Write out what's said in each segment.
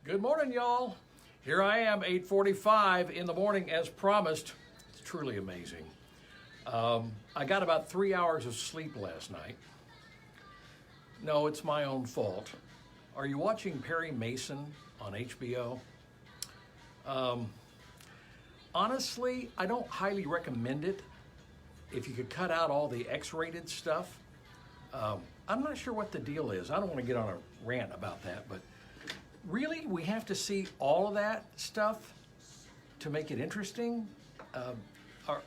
Good morning, y'all. Here I am, 8:45 in the morning as promised. It's truly amazing. I got about 3 hours of sleep last night. No, it's my own fault. Are you watching Perry Mason on HBO? Honestly, I don't highly recommend it if you could cut out all the X-rated stuff. I'm not sure what the deal is. I don't want to get on a rant about that, but really, we have to see all of that stuff to make it interesting. Our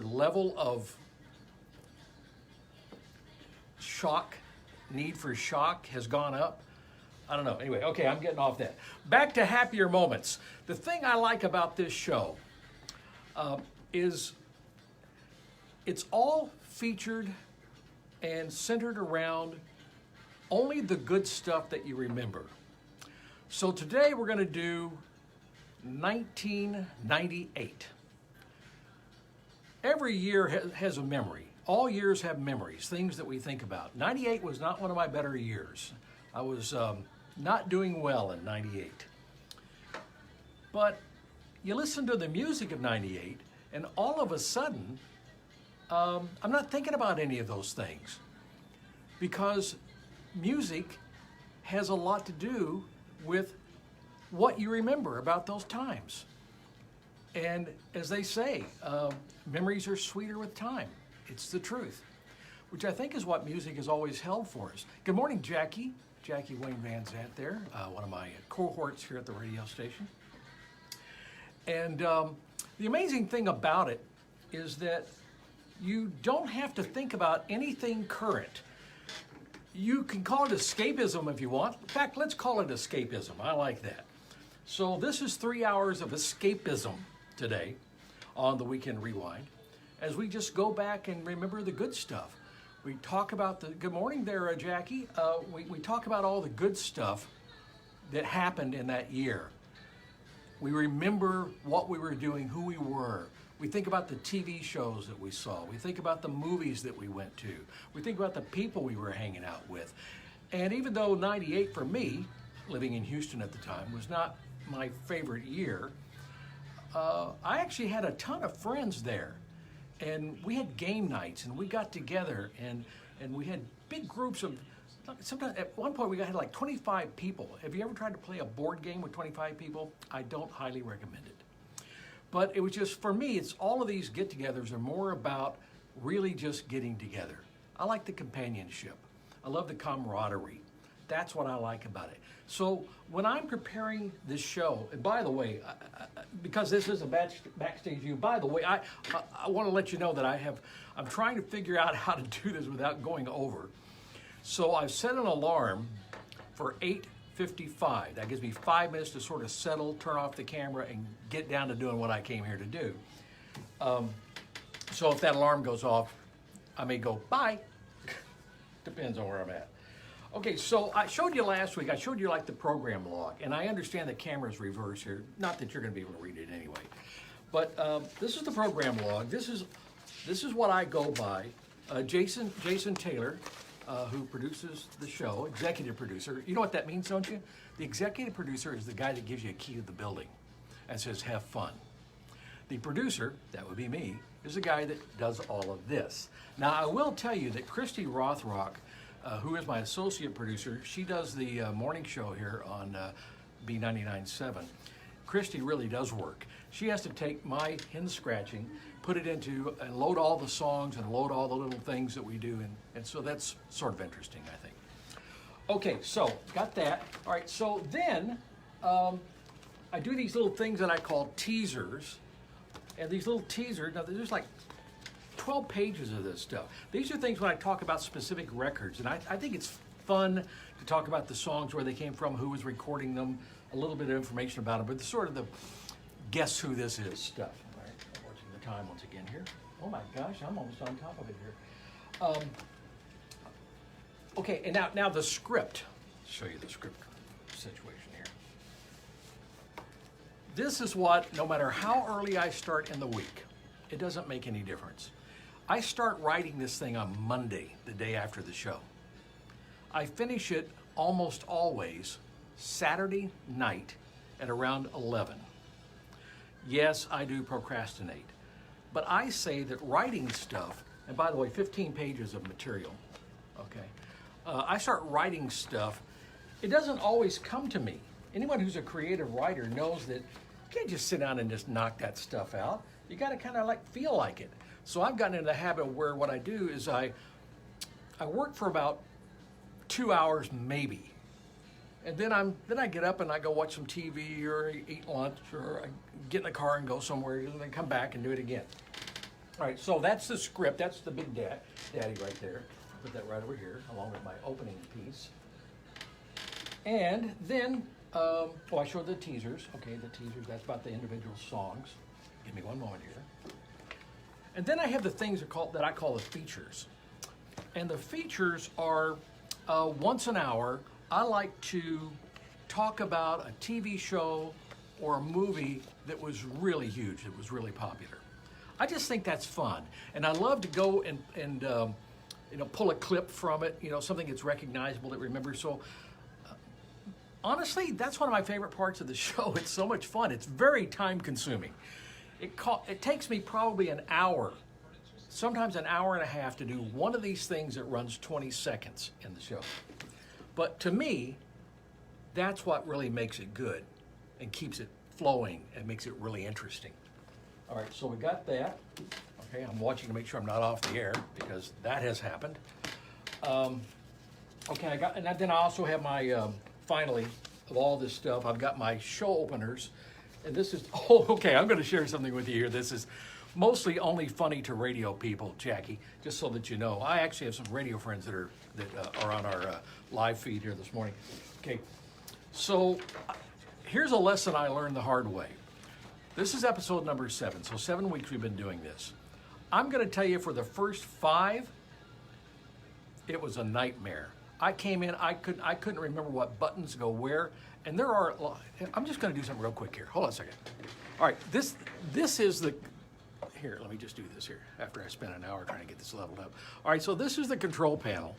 level of shock, need for shock has gone up. I don't know. Anyway, okay, I'm getting off that. Back to happier moments. The thing I like about this show is it's all featured and centered around only the good stuff that you remember. So today we're going to do 1998. Every year has a memory. All years have memories, things that we think about. 98 was not one of my better years. I was not doing well in 98. But you listen to the music of 98 and all of a sudden, I'm not thinking about any of those things because music has a lot to do with what you remember about those times. And as they say, memories are sweeter with time. It's the truth, which I think is what music has always held for us. Good morning, Jackie. Jackie Wayne Van Zant there, one of my cohorts here at the radio station. And the amazing thing about it is that you don't have to think about anything current. You can call it escapism if you want. In fact, let's call it escapism. I like that. So this is 3 hours of escapism today on the Weekend Rewind as we just go back and remember the good stuff. We talk about the, good morning there, Jackie. We talk about all the good stuff that happened in that year. We remember what we were doing, who we were. We think about the TV shows that we saw. We think about the movies that we went to. We think about the people we were hanging out with. And even though 98 for me, living in Houston at the time, was not my favorite year, I actually had a ton of friends there. And we had game nights and we got together and we had big groups of, sometimes at one point we had like 25 people. Have you ever tried to play a board game with 25 people? I don't highly recommend it. But it was just, for me, it's all of these get-togethers are more about really just getting together. I like the companionship. I love the camaraderie. That's what I like about it. So when I'm preparing this show, and by the way, because this is a backstage view, by the way, I want to let you know that I'm trying to figure out how to do this without going over. So I've set an alarm for 8:55. That gives me 5 minutes to sort of settle, turn off the camera, and get down to doing what I came here to do. So if that alarm goes off, I may go, bye. Depends on where I'm at. Okay, so I showed you last week, I showed you like the program log, and I understand the camera's reversed here. Not that you're gonna be able to read it anyway. But this is the program log. This is what I go by. Jason Taylor, who produces the show, executive producer. You know what that means, don't you? The executive producer is the guy that gives you a key to the building and says, have fun. The producer, that would be me, is the guy that does all of this. Now, I will tell you that Christy Rothrock, who is my associate producer, she does the morning show here on B99.7. Christy really does work. She has to take my hen scratching, put it into, and load all the songs and load all the little things that we do, and so that's sort of interesting, I think. Okay, so got that. All right, so then I do these little things that I call teasers, and these little teasers, now there's like 12 pages of this stuff. These are things when I talk about specific records, and I think it's fun to talk about the songs, where they came from, who was recording them, a little bit of information about them, but the sort of the guess who this is stuff. All right, I'm watching the time once again here. Oh my gosh, I'm almost on top of it here. Okay, and now the script. I'll show you the script situation here. This is what, no matter how early I start in the week, it doesn't make any difference. I start writing this thing on Monday, the day after the show. I finish it almost always Saturday night at around 11. Yes, I do procrastinate, but I say that writing stuff, and by the way, 15 pages of material, okay? I start writing stuff, it doesn't always come to me. Anyone who's a creative writer knows that you can't just sit down and just knock that stuff out. You gotta kind of like feel like it. So I've gotten into the habit where what I do is I work for about 2 hours maybe. And then I get up and I go watch some TV or eat lunch, or I get in the car and go somewhere and then come back and do it again. All right, so that's the script. That's the big daddy right there. Put that right over here along with my opening piece. And then, I showed the teasers. Okay, the teasers, that's about the individual songs. Give me one moment here. And then I have the things that I call the features. And the features are once an hour, I like to talk about a TV show or a movie that was really huge, that was really popular. I just think that's fun. And I love to go and pull a clip from it, something that's recognizable that remembers. So honestly, that's one of my favorite parts of the show. It's so much fun. It's very time consuming. It takes me probably an hour, sometimes an hour and a half to do one of these things that runs 20 seconds in the show. But to me, that's what really makes it good and keeps it flowing and makes it really interesting. All right, so we got that. Okay, I'm watching to make sure I'm not off the air because that has happened. Okay, then I also have my, finally, of all this stuff, I've got my show openers. And this is, okay, I'm going to share something with you here. This is mostly only funny to radio people, Jackie, just so that you know. I actually have some radio friends that are on our live feed here this morning. Okay, so here's a lesson I learned the hard way. This is episode number 7, so 7 weeks we've been doing this. I'm going to tell you for the first 5, it was a nightmare. I came in, I couldn't remember what buttons go where, and I'm just going to do something real quick here. Hold on a second. All right, this is the, here, let me just do this here after I spent an hour trying to get this leveled up. All right, so this is the control panel.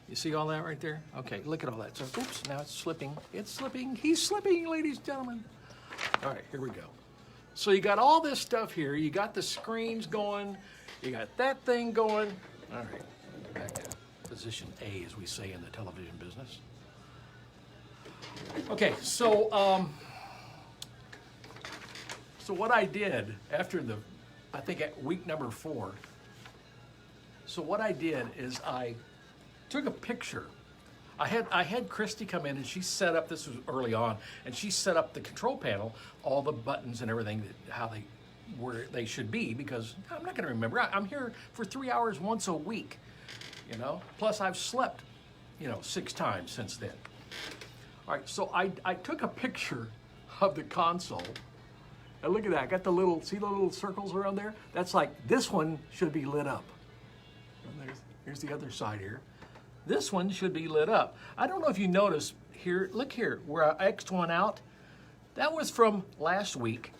You see all that right there? Okay, look at all that. So, oops, now it's slipping. It's slipping. He's slipping, ladies and gentlemen. All right, here we go. So you got all this stuff here. You got the screens going. You got that thing going. All right, back to position A, as we say in the television business. Okay, so what I did after I think at week number 4, so what I did is I took a picture. I had Christy come in and she set up, this was early on, and she set up the control panel, all the buttons and everything, where they should be, because I'm not going to remember. I'm here for 3 hours once a week, plus I've slept, 6 times since then. All right, so I took a picture of the console, and look at that. I got see the little circles around there? That's like, this one should be lit up. And here's the other side here. This one should be lit up. I don't know if you notice here, look here, where I X'd one out. That was from last week.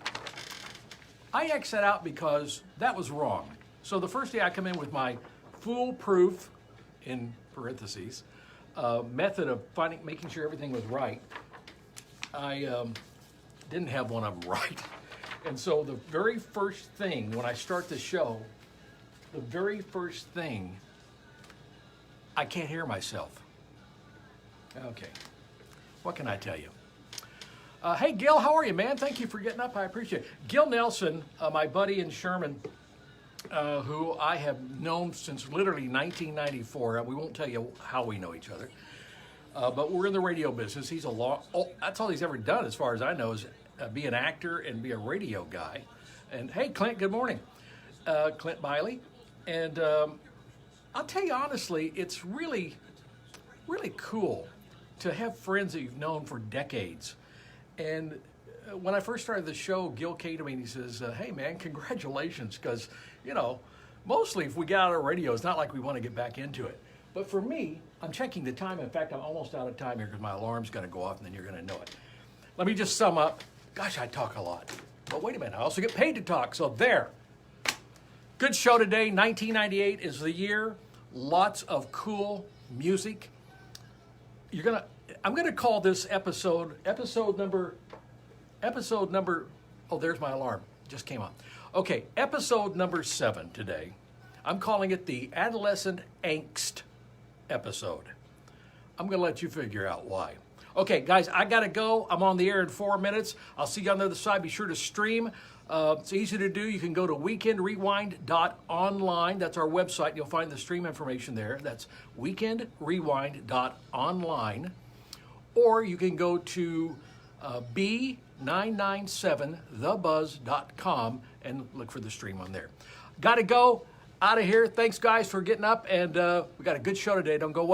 I X'd that out because that was wrong. So the first day I come in with my foolproof, in parentheses, method of making sure everything was right, I didn't have one of them right. And so the very first thing, when I start the show, the very first thing, I can't hear myself. Okay, what can I tell you? Hey, Gil, how are you, man? Thank you for getting up. I appreciate it. Gil Nelson, my buddy in Sherman, who I have known since literally 1994. We won't tell you how we know each other, but we're in the radio business. He's that's all he's ever done, as far as I know, is be an actor and be a radio guy. And hey, Clint, good morning. Clint Biley. And I'll tell you honestly, it's really, really cool to have friends that you've known for decades. And when I first started the show, Gil came to me and he says, hey man, congratulations, because, mostly if we get out of radio, it's not like we want to get back into it. But for me, I'm checking the time. In fact, I'm almost out of time here because my alarm's going to go off and then you're going to know it. Let me just sum up. Gosh, I talk a lot. But wait a minute, I also get paid to talk, so there. Good show today. 1998 is the year. Lots of cool music. I'm gonna call this episode number, oh, there's my alarm, just came on. Okay, episode number 7 today. I'm calling it the Adolescent Angst episode. I'm gonna let you figure out why. Okay, guys, I gotta go. I'm on the air in 4 minutes. I'll see you on the other side. Be sure to stream. It's easy to do. You can go to weekendrewind.online. That's our website. You'll find the stream information there. That's weekendrewind.online. Or you can go to b997thebuzz.com and look for the stream on there. Gotta go. Out of here. Thanks, guys, for getting up. And we got a good show today. Don't go away.